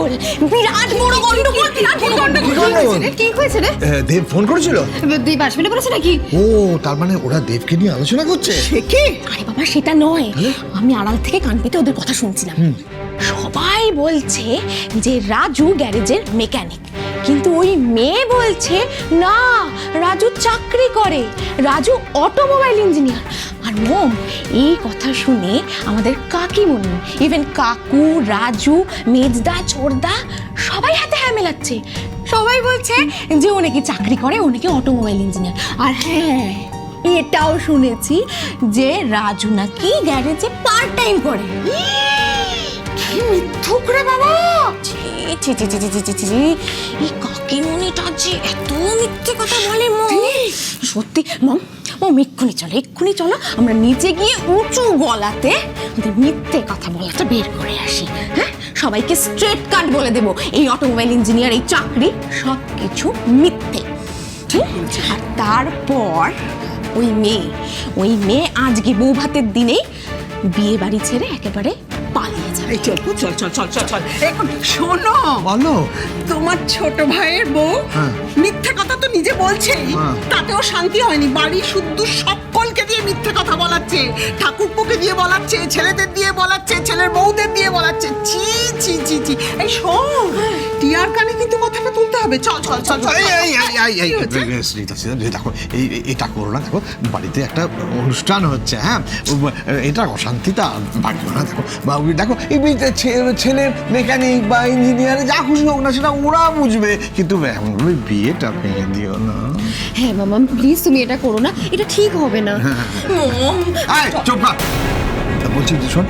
গন্ডগোল, বিরাট বড় গন্ডগোল, বিরাট বড় গন্ডগোল। কি হয়েছে রে? দেব ফোন করেছিল? দেব আসবে বলেছে নাকি? ও, তার মানে ওরা দেবকে নিয়ে আলোচনা করছে। সে কি? আরে বাবা সেটা নয়, আমি আড়াল থেকে কান পেতে ওদের কথা শুনছিলাম। সবাই বলছে যে রাজু গ্যারেজের মেকানিক, কিন্তু ওই মেয়ে বলছে না রাজু চাকরি করে, রাজু অটোমোবাইল ইঞ্জিনিয়ার। আর মম, এই কথা শুনে আমাদের কাকিমণি, ইভেন কাকু, রাজু, মেজদা, ছোড়দা সবাই হাতে হ্যাঁ মেলাচ্ছে। সবাই বলছে যে ও নাকি চাকরি করে, ও নাকি অটোমোবাইল ইঞ্জিনিয়ার। আর হ্যাঁ, এটাও শুনেছি যে রাজু নাকি গ্যারেজে পার্ট টাইম করে। কি মিথ্যুক রে বাবা! ছি ছি ছি ছি ছি ছি ছি, এই কাকিমণিটা যে এত মিথ্যে কথা বলে মম। সত্যি মম, মম এক্ষুনি চলো আমরা নিচে গিয়ে উঁচু গলাতে ওদের মিথ্যে কথা বলাটা বের করে আসি। হ্যাঁ, সবাইকে স্ট্রেট কাট বলে দেবো এই অটোমোবাইল ইঞ্জিনিয়ার, এই চাকরি সব কিছু মিথ্যে। আর তারপর ওই মেয়ে আজকে বউ ভাতের দিনেই বিয়ে বাড়ি ছেড়ে একেবারে পালিয়ে যাবে। চল চল চল চল চল। এখন শোনো, বলো। তোমার ছোট ভাইয়ের বউ মিথ্যে কথা তো নিজে বলছেই, তাতেও শান্তি হয়নি। বাড়ি শুদ্ধ সকলকে দিয়ে মিথ্যে কথা বলাচ্ছে, ঠাকুরপোকে দিয়ে বলাচ্ছে, ছেলেদের দিয়ে বলাচ্ছে, ছেলের বউদের দিয়ে বলাচ্ছে। ছি ছি ছি ছি। এই শোন, টিয়ার কানে কিন্তু কথাটা তুলতে হবে। চল চল চল চল। দেখো, এটা করো না। দেখো, বাড়িতে একটা অনুষ্ঠান হচ্ছে। হ্যাঁ, এটা অশান্তিটা বাড়িও না। দেখো ছেলে মেকানিক বা ইঞ্জিনিয়ার যা খুশি হোক না, সেটা ওরা বুঝবে, কিন্তু বিয়েটা ভেঙে দিও না। হ্যাঁ মামা, প্লিজ তুমি এটা করো না, এটা ঠিক হবে না। চুপ কর। বলছি যে শোন,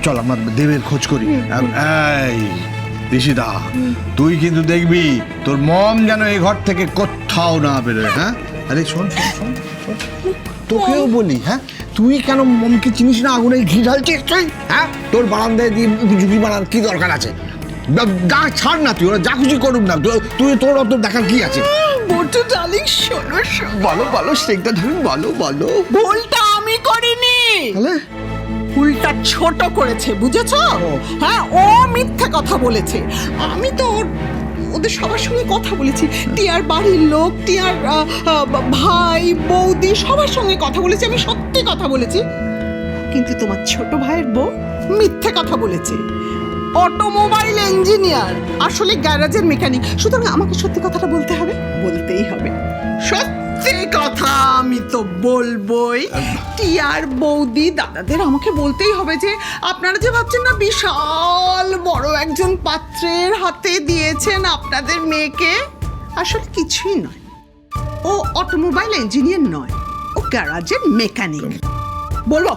চল আমরা দেবের খোঁজ করি। এই ঋষিদা, তুই কিন্তু দেখবি তোর মম যেন এই ঘর থেকে কোথাও না বেরোয়। হ্যাঁ, আরে শোন শোন শোন শোন, তোকেও বলি, হ্যাঁ, তুই কেন মমকে চিনিস না? আগুনে ঘি ঢালছিস তুই? হ্যাঁ, তোর বারান্দায় দিয়ে ঝুঁকি বানার কি দরকার আছে? ছাড় না, তুই ওরা যা খুশি করুক না, তুই তোর অত দেখার কি আছে? বটু ডার্লিং, শোনো বলো বলো, স্টেকটা ধরুন, বলো বলো। ভুলটা আমি করিনি, ভুলটা ছোট করেছে, বুঝেছো? হ্যাঁ, ও মিথ্যে কথা বলেছে। আমি তো ওদের সবার সঙ্গে কথা বলেছি, টিয়ার বাড়ির লোক, টিয়ার ভাই বৌদি সবার সঙ্গে কথা বলেছি, আমি সত্যি কথা বলেছি। কিন্তু তোমার ছোট ভাইয়ের বউ মিথ্যে কথা বলেছে। অটোমোবাইল ইঞ্জিনিয়ার, আসলে গ্যারেজের মেকানিক। সুতরাং আমাকে সত্যি কথাটা বলতে হবে, বলতেই হবে। সত্যি কথা আমি তো বলবোই। টিয়ার বৌদি দাদাদের আমাকে বলতেই হবে যে আপনারা যে ভাবছেন না বিশাল বড় একজন পাত্রের হাতে দিয়েছেন আপনাদের মেয়েকে, আসলে কিছুই নয়। ও অটোমোবাইল ইঞ্জিনিয়ার নয়, ও গ্যারাজের মেকানিক। বলবো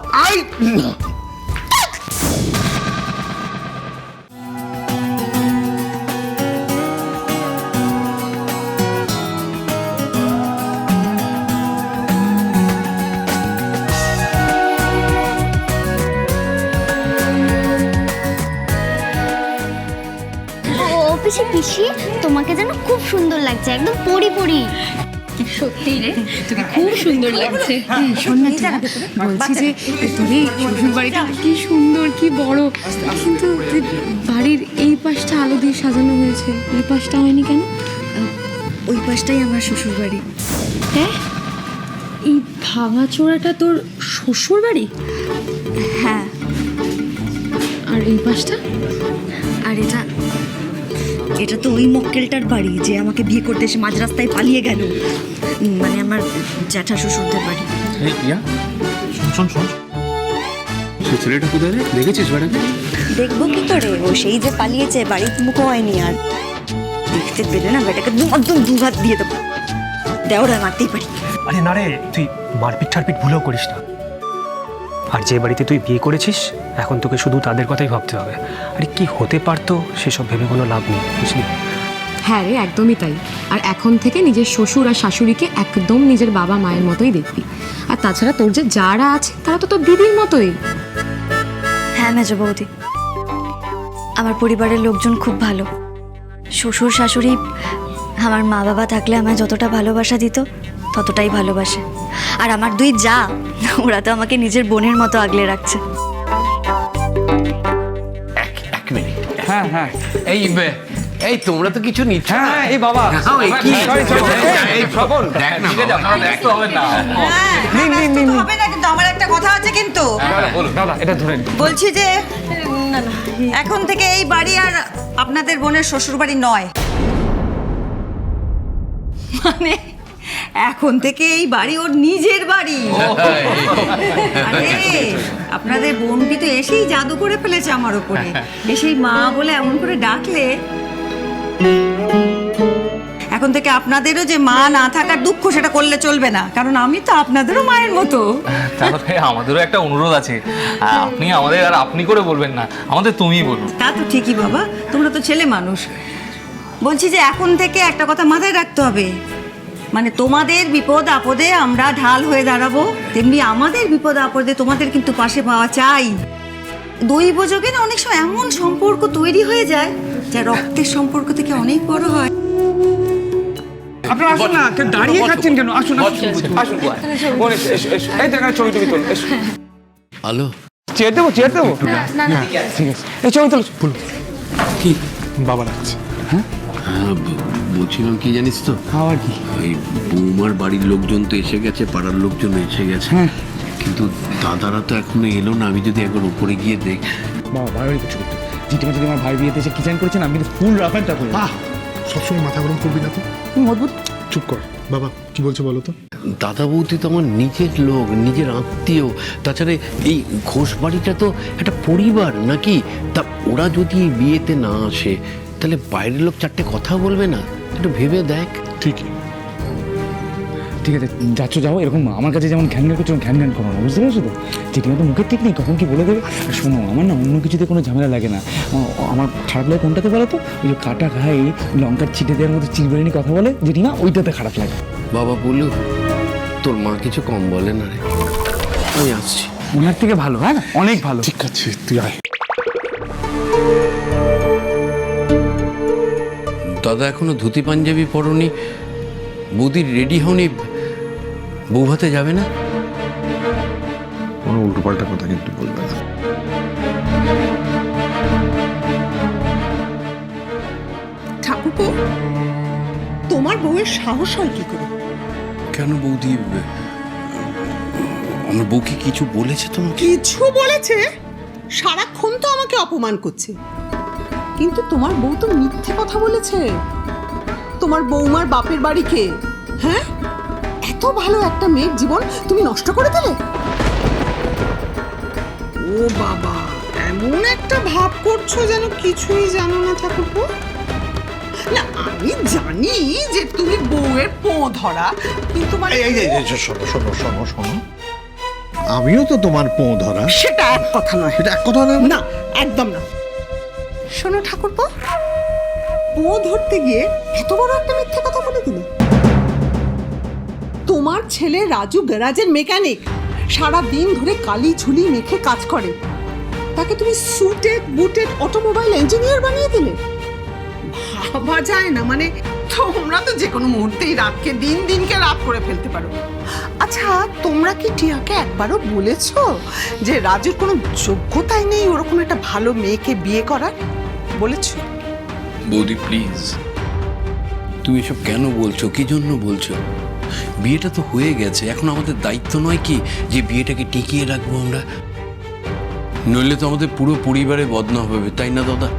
পিসি পিসি, তোমাকে যেন খুব সুন্দর লাগছে, একদম পরি পরি। সত্যি রে, তোকে খুব সুন্দর লাগছে। শোন না, বলছি যে তোর এই শ্বশুর বাড়িটা কি সুন্দর, কি বড়, কিন্তু বাড়ির এই পাশটা আলো দিয়ে সাজানো হয়েছে, এই পাশটা হয়নি কেন? ওই পাশটাই আমার শ্বশুর বাড়ি। হ্যাঁ, এই ভাঙাচোরাটা তোর শ্বশুর বাড়ি? হ্যাঁ। আর এই পাশটা? আর এটা তো ওই মক্কেলটার বাড়ি যে আমাকে বিয়ে করতে এসে মাঝ রাস্তায় পালিয়ে গেল, মানে আমার জ্যাঠা শ্বশুরদের বাড়ি। শোন, সেই ছেলেটা কোথায় রে? দেখেছিস বেটাকে? দেখবো কি করে, ও সেই যে পালিয়েছে, বাড়ির মুখ হয়নি। আর দেখতে পেলে না বেটাকে একদম দুঘাত দিয়ে দেবো, দেওরা মারতেই পারি। আরে না রে, তুই মারপিট ঠারপিট ভুলেও করিস না। আর যে বাড়িতে তুই বিয়ে করেছিস, এখন তোকে শুধু তাদের কথাই ভাবতে হবে। আরে কি হতে পারতো সেসব ভেবে কোনো লাভ নেই, বুঝলি? হ্যাঁ রে, একদমই তাই। আর এখন থেকে নিজের শ্বশুর আর শাশুড়িকে একদম নিজের বাবা মায়ের মতোই দেখবি। আর তাছাড়া তোর যে যারা আছে তারা তো তোর দিদির মতোই। হ্যাঁ মেজো বৌদি, আমার পরিবারের লোকজন খুব ভালো। শ্বশুর শাশুড়ি আমার মা বাবা থাকলে আমায় যতটা ভালোবাসা দিত ততটাই ভালোবাসে। আর আমার দুই যা, ওরা তো আমাকে নিজের বোনের মতো আগলে রাখছে। হ্যাঁ হ্যাঁ এই তোমরা তো কিছু নিচ্ছ না। হ্যাঁ এই বাবা এই স্বপন দেখ না হবে না, কিন্তু আমার একটা কথা আছে কিন্তু দাদা এটা ধরে নিন। বলছি যে এখন থেকে এই বাড়ি আর আপনাদের বোনের শ্বশুর বাড়ি নয়, মানে এখন থেকে এই বাড়ি ওর নিজের বাড়ি। আরে আপনাদের বোনটি তো এসেই জাদু করে ফেলেছে আমার উপরে, এসেই মা বলে এমন করে ডাকলে। এখন থেকে আপনাদেরও যে মা না থাকার দুঃখ সেটা করলে চলবে না, কারণ আমি তো আপনাদেরও মায়ের মতো। তাহলে আমাদেরও একটা অনুরোধ আছে, আপনি আমাদের আর আপনি করে বলবেন না, আমাদের তুমিই বলুন। তা তো ঠিকই বাবা, তোমরা তো ছেলে মানুষ। বলছি যে এখন থেকে একটা কথা মাথায় রাখতে হবে, মানে তোমাদের বিপদ আপদে আমরা ঢাল হয়ে দাঁড়াবো, তেমনি আমাদের বিপদ আপদে তোমাদের কিন্তু পাশে পাওয়া চাই। দৈব যোগে না অনেক সময় এমন সম্পর্ক তৈরি হয়ে যায় যা রক্তের সম্পর্ক থেকে অনেক বড় হয়। আপনারা আসুন না, কেন দাঁড়িয়ে খাচ্ছেন কেন? আসুন আসুন আসুন বোন, এসো এসো এসো। এই দেখেন ছবি টবি তোলো, এসো। হ্যালো, চেয়ার দেবো চেয়ার দেবো? ঠিক আছে, এই ছবি তোলো। কি বাবা লাগছে। হ্যাঁ বলছিলাম কি জানিস তো, আবার কি? ওই বৌমার বাড়ির লোকজন তো এসে গেছে, পাড়ার লোকজন এসে গেছে, কিন্তু দাদারা তো এখনো এলো না। আমি যদি একবার উপরে গিয়ে দেখ। বাবা বারবারই কিছু করতে, জিটিমা যদি আমার ভাই বিয়েতে এসে কিচেন করেছেন, আমি কিন্তু ফুল রাখার চাপ হয়ে সবসময় মাথা গরম করবি না তো। অদ্ভুত। চুপ কর বাবা, কি বলছো বলো তো। দাদা বৌদি তো আমার নিজের লোক, নিজের আত্মীয়। তাছাড়া এই ঘোষ বাড়িটা তো একটা পরিবার নাকি। তা ওরা যদি বিয়েতে না আসে তাহলে বাইরের লোক চারটে কথা বলবে না? একটু ভেবে দেখ। ঠিকই, ঠিক আছে, যাচ্ছ যাও। এরকম আমার কাছে যেমন ঘ্যান ঘ্যান করছো, ঘ্যান ঘ্যান করো না, বুঝতে পেরেছো তো? যেটিমা তো মুখের ঠিক নেই, কখন কি বলে দেবে। আর শোনো, আমার না অন্য কিছুতে কোনো ঝামেলা লাগে না। আমার খারাপ লাগে কোনটাতে বলো তো? ওই যে কাটা খাই লঙ্কার ছিটে দেওয়ার মতো চিলবেরিনি কথা বলে যেটিমা, ওইটাতে খারাপ লাগে। বাবা বলু, তোর মা কিছু কম বলে না রে। আমি আসছি। ওনার থেকে ভালো, হ্যাঁ অনেক ভালো। ঠিক আছে তুই আয়। দাদা এখনো ধুতি পাঞ্জাবি পরনি, বৌদির রেডি হওনি, বউ ভাতে যাবে না? কোনো উল্টোপাল্টা কথা কিন্তু বলবে না। ঠাকুরপো, তোমার বউয়ের সাহস হয় কি করে? কেন বৌদি, আমার বউকে কিছু বলেছে তোমাকে? কিছু বলেছে? সারাক্ষণ তো আমাকে অপমান করছে, কিন্তু তোমার বউ তো মিথ্যে কথা বলেছে। তোমার বৌমার বাপের বাড়ি কে? হ্যাঁ, এত ভালো একটা মেয়ের জীবন তুমি নষ্ট করে দিলে। ও বাবা, এমন একটা ভাব করছো যেন কিছুই জানো না ঠাকুরপো। না, আমি জানি যে তুমি বউয়ের পো ধরা, কিন্তু মানে শোনো শোনো শোনো শোনো, আমিও তো তোমার পো ধরা। সেটা এক কথা নয়। এটা এক কথা নয়। না, একদম না। শোনো ঠাকুরপো, পো ধরতে গিয়ে এত বড় একটা মিথ্যে কথা বলে দিলে। তোমার ছেলে রাজু গ্যারাজের মেকানিক, সারা দিন ধরে কালি ঝুলি মেখে কাজ করে, তাকে তুমি সুটেড বুটেড অটোমোবাইল ইঞ্জিনিয়ার বানিয়ে দিলে। ভাবা যায় না, মানে তোমরা তো যে কোনো মুহূর্তেই রাতকে দিন, দিনকে রাত করে ফেলতে পারো। আচ্ছা, তোমরা কি টিয়াকে একবারও বলেছো যে রাজুর কোনো যোগ্যতাই নেই ওরকম একটা ভালো মেয়েকে বিয়ে করার? বলেছো? বৌদি প্লিজ, তুমি এসব কেন বলছো? কি জন্য বলছো? বিয়েটা তো হয়ে গেছে, এখন আমাদের দায়িত্ব নয় কি যে বিয়েটাকে টিকিয়ে রাখবো আমরা? নইলে তো আমাদের পুরো পরিবারে বদনাম হবে, তাই না দাদা?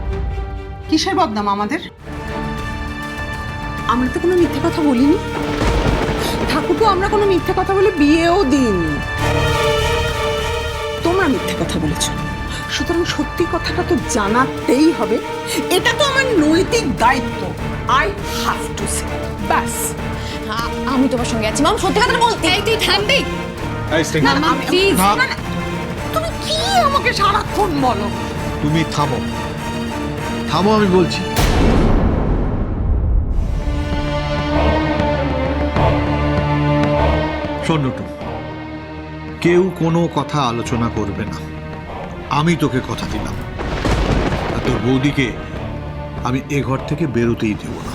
কিসের বদনাম আমাদের? আমরা তো কোনো মিথ্যে কথা বলিনি ঠাকুরপো, আমরা কোনো মিথ্যে কথা বলে বিয়েও দিইনি। তোমরা মিথ্যে কথা বলেছো, সুতরাং সত্যি কথাটা তো জানাতেই হবে। এটা তো আমার নৈতিক দায়িত্ব। I have to say. ব্যাস, আমি তোমার সঙ্গে আছি মাম, সত্যি কথা বলতে। এই তুই থামবি না মাম, প্লিজ। তুমি কি আমাকে সারাক্ষণ বলো? তুমি থামো, থামো, আমি বলছি। শোন নটু, কেউ কোনো কথা আলোচনা করবে না, আমি তোকে কথা দিলাম। আর তোর বৌদিকে আমি এ ঘর থেকে বেরোতেই দেব না।